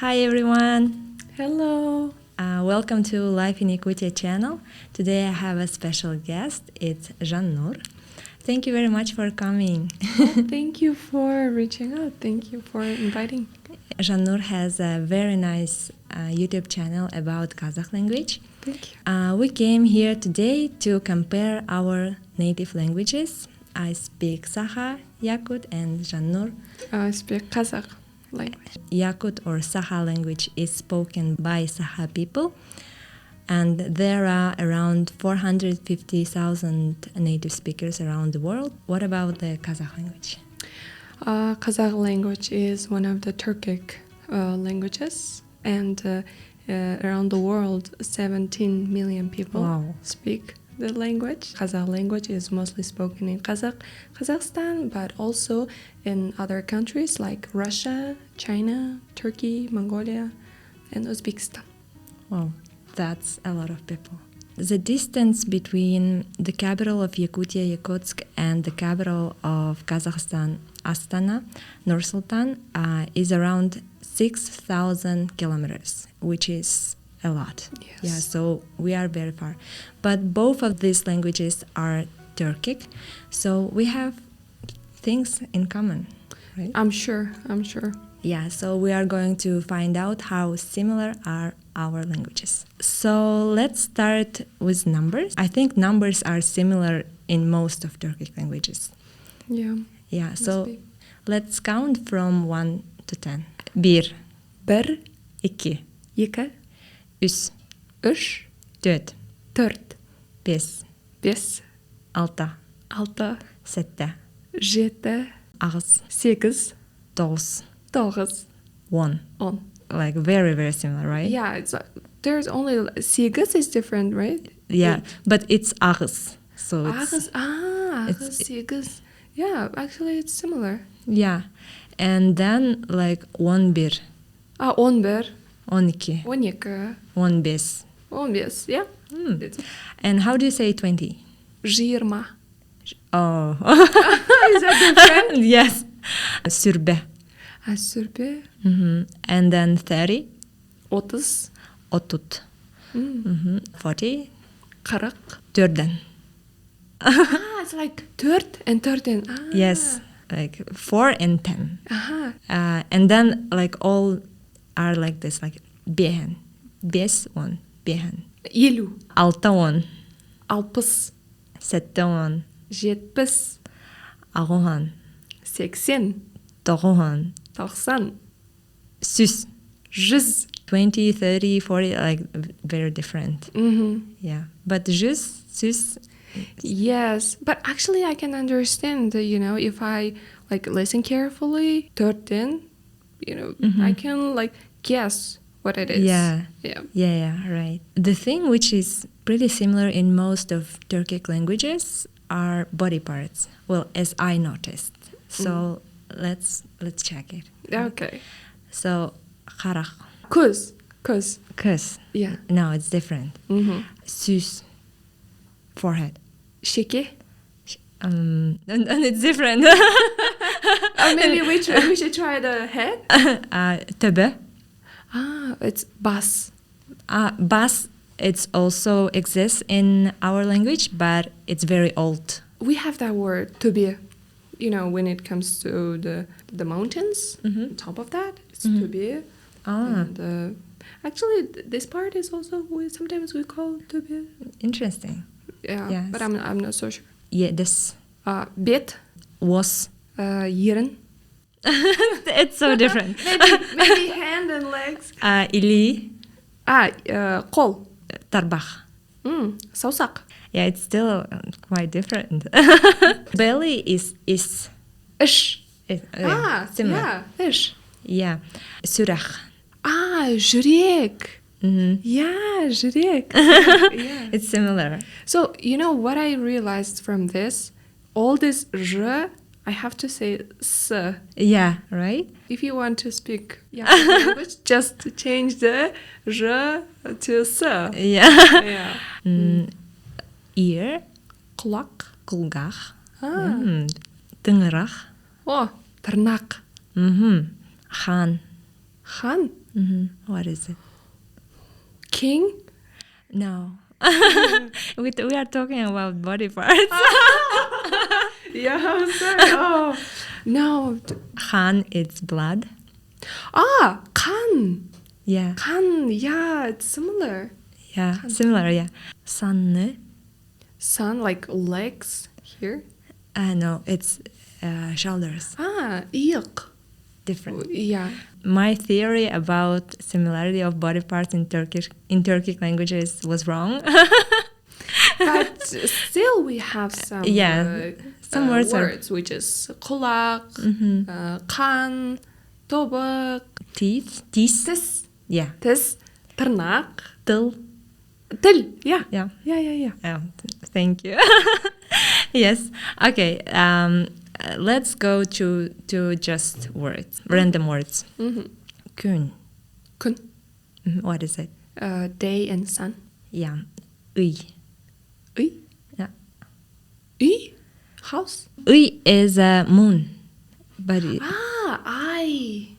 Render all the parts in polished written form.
Hi everyone! Hello! Welcome to Life in Yakutia channel. Today I have a special guest. It's Janur. Thank you very much for coming. Thank you for reaching out. Thank you for inviting. Janur has a very nice YouTube channel about Kazakh language. Thank you. We came here today to compare our native languages. I speak Sakha, Yakut, and Janur. I speak Kazakh language. Yakut or Sakha language is spoken by Sakha people, and there are around 450,000 native speakers around the world. What about the Kazakh language? Kazakh language is one of the Turkic languages, and around the world, 17 million people speak the language. Kazakh language is mostly spoken in Kazakhstan, but also in other countries like Russia, China, Turkey, Mongolia, and Uzbekistan. Wow, that's a lot of people. The distance between the capital of Yakutia, Yakutsk, and the capital of Kazakhstan, Astana, Nur-Sultan, is around 6,000 kilometers, which is a lot. Yes. Yeah, so we are very far. But both of these languages are Turkic, so we have things in common, right? I'm sure. Yeah, so we are going to find out how similar are our languages. So let's start with numbers. I think numbers are similar in most of Turkic languages. Yeah. Yeah, so let's count from 1 to 10. 1, 1, 2, 2, 3, 3, 4, 4, 5, 5, 6, 6, 7, 7, 8, 8, 9, 9, 1. 10. Like very, very similar, right? Yeah, there's only 6 is different, right? Yeah, but it's Ağız. So Ağız, it's 6. Yeah, actually it's similar. yeah. And then like 11, 11, 12, 12, 15. 15, yeah. And how do you say 20? 20. Oh. Is that different? Yes. Sürbe. Sürbe. And then 30. 30. 30. 40. 40. 14. It's like 4 and 13. Yes, like 4 and 10. And then like all are like this, like behen. 5, behen. 50. 6, 60. 7, 70. 8, 80. 9, 90. 100. 100. 20, 30, 40, like very different. Yeah, but just Yes, but actually I can understand, if I like listen carefully, 13, I can like guess what it is. Yeah, right. The thing which is pretty similar in most of Turkic languages are body parts. Well, as I noticed. So let's check it. Okay. So karak. Kuz. Kız. Yeah. No, it's different. Süs. Forehead. Şeke. And it's different. Maybe we should try the head. Töbe. It's bas. Bas, it also exists in our language, but it's very old. We have that word, töbe. When it comes to the mountains, on top of that, it's töbe. And actually, this part is also sometimes we call töbe. Interesting. Yeah, Yes. but I'm not so sure. Yes. Bet. Was. Yerin. It's so different. maybe hand and legs. İli. Kol. Tarbak. Sausak. Yeah, it's still quite different. Belly is is. Ish. Similar. Yeah, ish. Yeah. Sürah. Jurek. Yeah, jurek. Yeah. It's similar. So, what I realized from this, all this r, I have to say s. Yeah, right? If you want to speak language, just change the r to s. Yeah. Yeah. Ear. Kulak. Kulgach. Tıngerak. Tırnak. Khan. Khan. What is it? King? No. We are talking about body parts. Yeah, I'm sorry. Oh, no. Khan, it's blood. Kan. Yeah. Kan, yeah, it's similar. Yeah. Similar, yeah. Sanne. Sun, like legs here. No, it's shoulders. Ilk. Different. Yeah. My theory about similarity of body parts in Turkic languages was wrong. But still we have some some words which is kulak, kan, tobak, teeth, tis, yeah, tis, tırnak, till, til. Yeah. yeah. Yeah. Thank you. Yes. Okay. Let's go to just words, random words. Kun. Kun. What is it? Day and sun. Yeah. Uy. Uy. Yeah. Uy. House. Uy is moon, but I.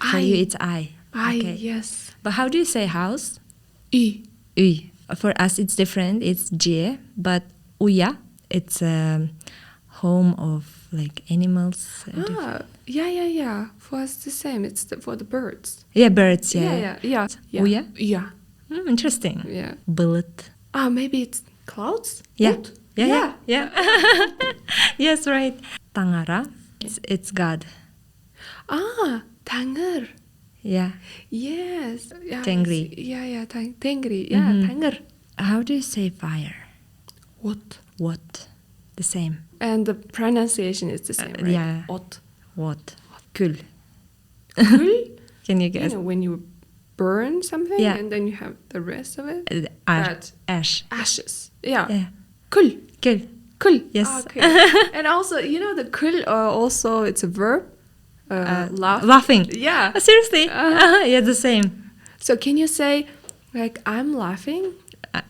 For you it's I. Okay. Yes. But how do you say house? Uy. Uy. For us it's different. It's J, but uya it's home of like animals. Yeah. For us the same. It's for the birds. Yeah, birds. Yeah. Uya. Yeah. Interesting. Yeah. Bullet. Maybe it's clouds. Yeah. Ut. Yeah. Yes, right. Tangara. It's God. Tangır. Yeah. Yes. Yeah, Tengri. Yeah. Tengri. Yeah. Tangır. How do you say fire? What? The same. And the pronunciation is the same, right? Yeah. Ot. What? Kul. Kul? Can you guess? When you burn something Yeah. and then you have the rest of it? Ash. Ashes. Yeah. Yeah. Kul. Kul. Yes. Okay. And also, the kul also, it's a verb. Laughing. Yeah. Seriously? Yeah, the same. So can you say, like, I'm laughing?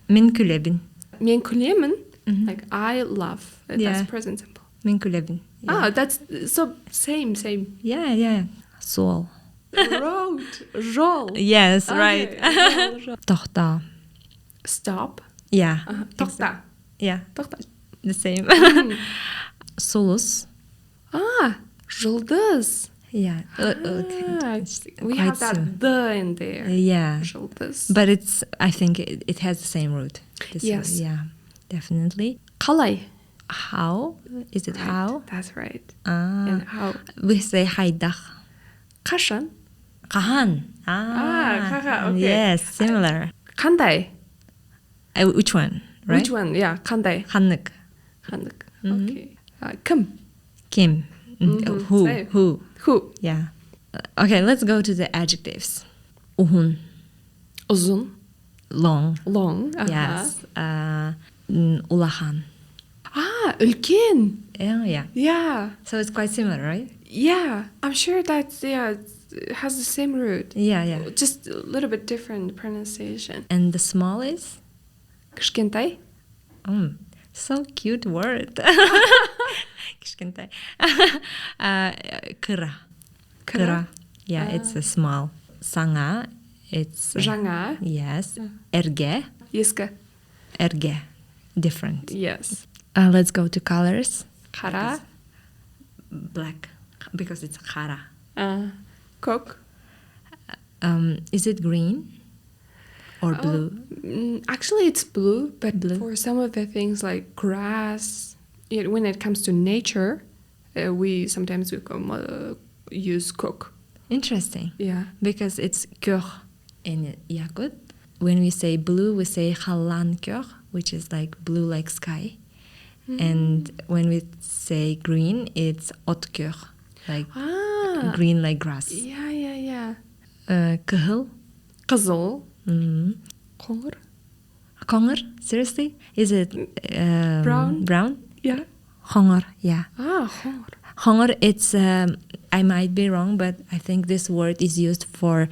Min kulebin. Min kulemin? Like, I laugh. That's present simple. Min kulebin. Yeah. That's so same. Yeah. Soul. Roll. Yes, Okay. right. Tohta. Stop. Yeah. Tohta. Yeah. Tohta. The same. Sulus. Yıldız. Yeah. We have that the in there. Yeah. Yıldız. But I think it has the same root. Yes. Word. Yeah, definitely. Kalay. How? Is it Right. how? That's right. And how? We say haydach. Kaşan. Kahan. Kaha, okay. Yes, similar. Kanday. Which one? Right? Which one? Yeah, kanday. Hanık. Hanık. Okay. Kim. Kim. Who? Say. Who? Who? Yeah. Okay, let's go to the adjectives. Uhun. Uzun. Long. Long. Yes. Ulahan. Ülken. Yeah. Yeah. So it's quite similar, right? Yeah. I'm sure that it has the same root. Yeah. Just a little bit different pronunciation. And the small is? Kışkentay. So cute word. Kışkentay. Kıra. Kıra. Yeah, it's a small. Sanga, it's... Janga. Yes. Erge. Yiska. Erge. Different. Yes. Let's go to colors. Kara. Black. Because it's kara. Coke. Is it green? Or blue? Actually, it's blue, but Blue. for some of the things like grass, when it comes to nature, we sometimes use coke. Interesting. Yeah. Because it's kör in Yakut. When we say blue, we say halan kör, which is like blue like sky. And when we say green, it's ot kör, like green like grass. Yeah. Kıhıl. Kızıl. Konger. Konger? Seriously? Is it Brown? Brown? Yeah. Honger, yeah. Honger. Honger, it's, I might be wrong, but I think this word is used for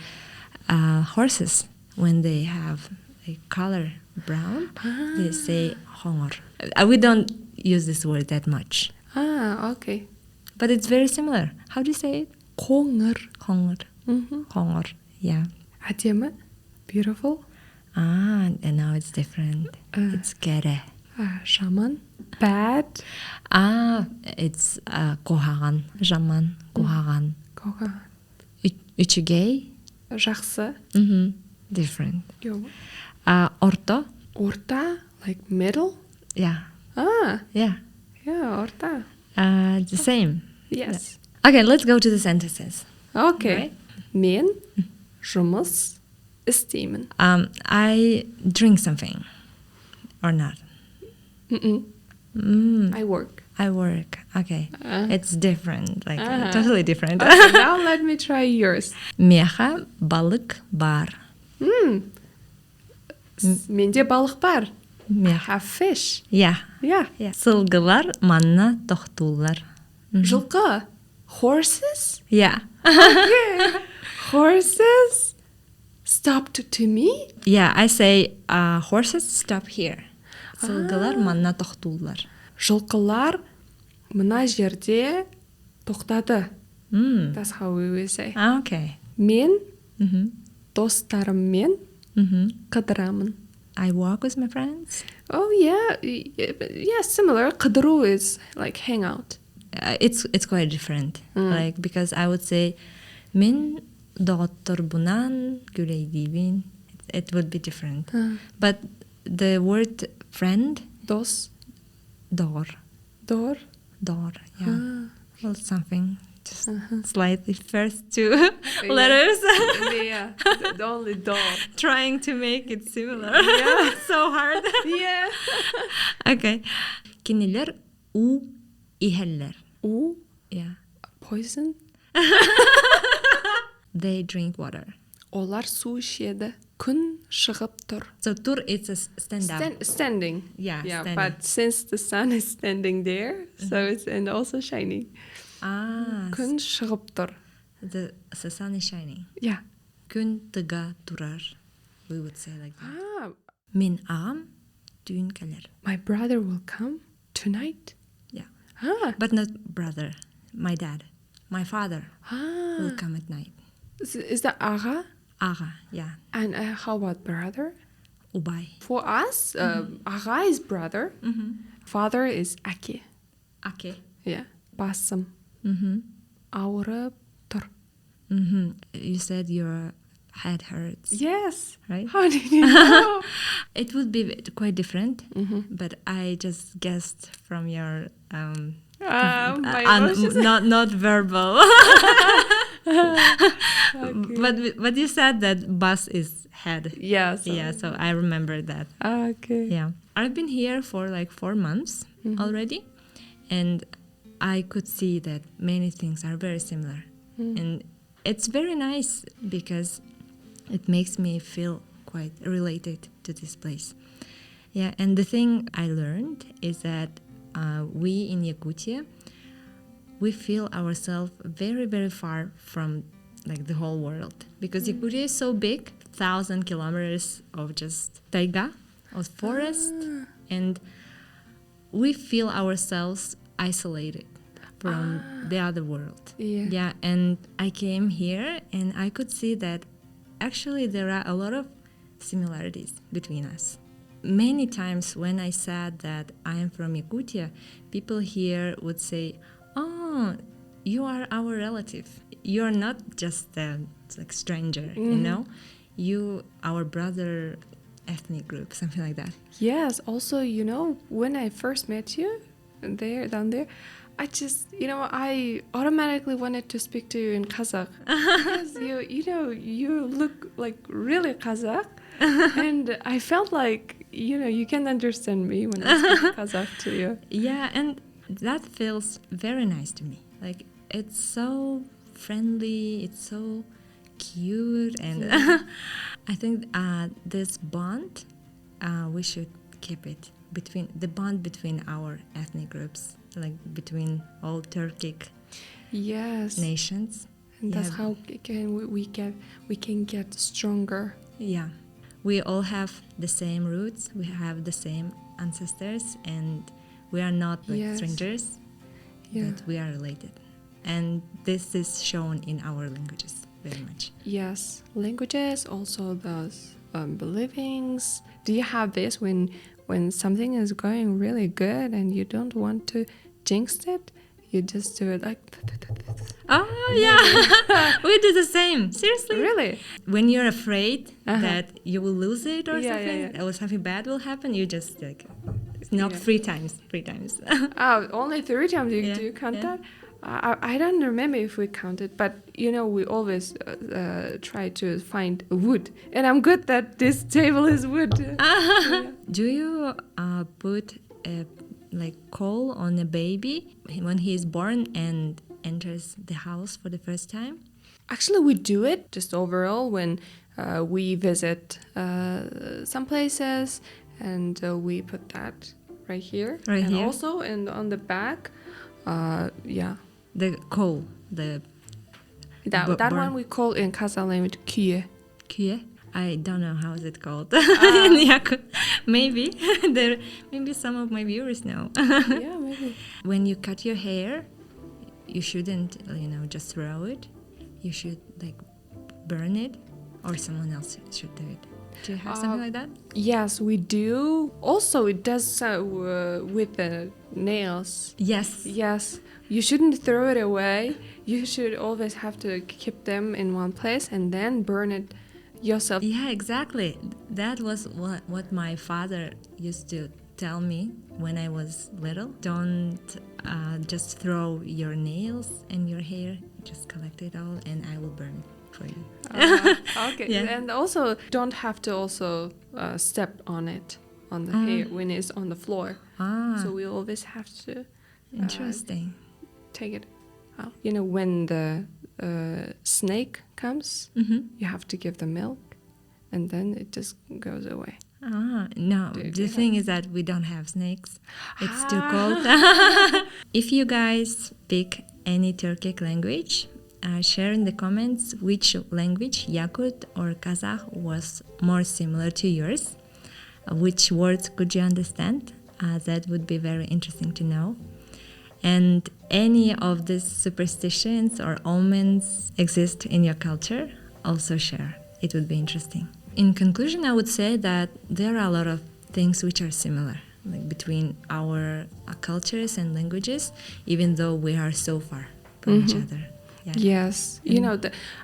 horses. When they have a color brown, they say honger. We don't use this word that much. Okay. But it's very similar. How do you say it? Konger. Honger. Honger. Yeah. әдемі, beautiful. And now it's different. It's kere. Жаман, bad. It's kohаған. Жаман, kohаған. Қоған. Үчігей. Жақсы. Different. Yo. Orto. Орта, like middle. Yeah. Yeah, Yeah. орта. The same. Yes. Okay, let's go to the sentences. Okay. Right? Мен жұмыс істеймін. I drink something. Or not. I work. I work. Okay. It's different. Like totally different. Okay, now let me try yours. Меха балык бар. Менде балық бар. Мех. Have fish. Yeah. Yeah. Сылгылар манна тоқтулар. Жылқы. Horses? Yeah. Okay. Horses stopped to me? Yeah, I say horses stop here. Сылгылар манна тоқтулар. Жылқылар мына жерде тоқтады. That's how we will say. Okay. Мен достарыммен қыдырамын. I walk with my friends. Oh yeah, yeah, similar. Қыдыру is like hang out. It's quite different. Like because I would say мен доғыттырбунан күлейдейбин. It would be different. But the word friend, Дос, дор, дор. yeah. Well, something just slightly first two letters. Yeah, the only dor. Trying to make it similar. Yeah, so hard. Yeah. Okay. Кинилер у ихеллер. U, Yeah. poison. They drink water. Олар су ішеді. Күн шығып тұр. So tur it's a stand up. Standing. Yeah, standing. But since the sun is standing there, so it's and also shining. Күн шығып тұр. The sun is shining. Yeah. Күн тыга турар. We would say like that. Min ағам түйін келер. My brother will come tonight. Yeah. But But not brother. My dad. My father will come at night. is that аға? Аға, yeah. And how about brother? Убай. For us, аға is brother. Father is әке. Аке. Yeah. Басым. Ауырып тұр. You said your head hurts. Yes. Right? How did you know? It would be quite different, but I just guessed from your My emotions. not verbal. But you said that bus is head. Yeah. So I remember that. Okay. Yeah. I've been here for like 4 months already, and I could see that many things are very similar. And it's very nice because it makes me feel quite related to this place. Yeah, and the thing I learned is that we in Yakutia, we feel ourselves very, very far from like the whole world. Because Yakutia is so big, 1,000 kilometers of just taiga, of forest, and we feel ourselves isolated from the other world. Yeah. And I came here and I could see that actually there are a lot of similarities between us. Many times when I said that I am from Yakutia, people here would say, "Oh, you are our relative. You are not just a stranger, you know? You, our brother ethnic group," something like that. Yes. Also, when I first met you down there, I just, I automatically wanted to speak to you in Kazakh because you look like really Kazakh, and I felt like you can understand me when I speak Kazakh to you. Yeah, and that feels very nice to me. Like it's so friendly, it's so cute, and I think this bond we should keep it between our ethnic groups. Like between all Turkic nations. And that's how we can get stronger. Yeah. We all have the same roots, we have the same ancestors, and we are not like strangers, but we are related. And this is shown in our languages. very much. Yes, languages, also those believings. Do you have this when something is going really good and you don't want to jinx it? You just do it like... Oh, yeah. We do the same. Seriously. Really? When you're afraid that you will lose it or Yeah, something, yeah, yeah. or something bad will happen, you just like knock Yeah. 3 times. 3 times. Oh, only 3 times Yeah, do you count yeah. that? I don't remember if we counted, but we always try to find wood, and I'm good that this table is wood. Yeah. Do you put a coal on a baby when he is born and enters the house for the first time? Actually, we do it just overall when we visit some places, and we put that right here, Right and here? also on the back. Yeah, The coal, that burn. one we call in Kazakh language küye. Küye? I don't know how is it called in Yakut. Maybe some of my viewers know. Yeah, maybe. When you cut your hair, you shouldn't, just throw it. You should burn it, or someone else should do it. Do you have something like that? Yes, we do. Also, it does with the nails. Yes. Yes, you shouldn't throw it away. You should always have to keep them in one place and then burn it yourself. Yeah, exactly. That was what my father used to tell me when I was little. Don't just throw your nails and your hair. Just collect it all and I will burn it for you. Okay. Yeah. And also, don't have to also step on it, on the hair, when it's on the floor. So we always have to Interesting. take it out. When the snake comes, you have to give the milk, and then it just goes away. No, the thing is that we don't have snakes. It's too cold. If you guys speak any Turkic language, share in the comments which language, Yakut or Kazakh, was more similar to yours. Which words could you understand? That would be very interesting to know. And any of these superstitions or omens exist in your culture, also share. It would be interesting. In conclusion, I would say that there are a lot of things which are similar, between our cultures and languages, even though we are so far from each other. Yeah. Yes,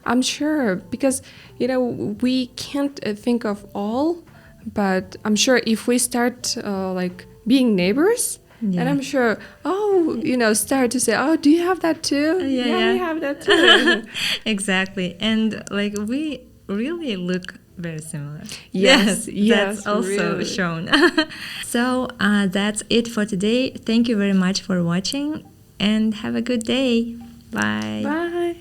I'm sure, because we can't think of all, but I'm sure if we start being neighbors, and I'm sure, start to say, oh, do you have that too? Yeah, we have that too. Exactly. And we really look very similar. Yes, That's also really shown. So that's it for today. Thank you very much for watching and have a good day. Bye. Bye.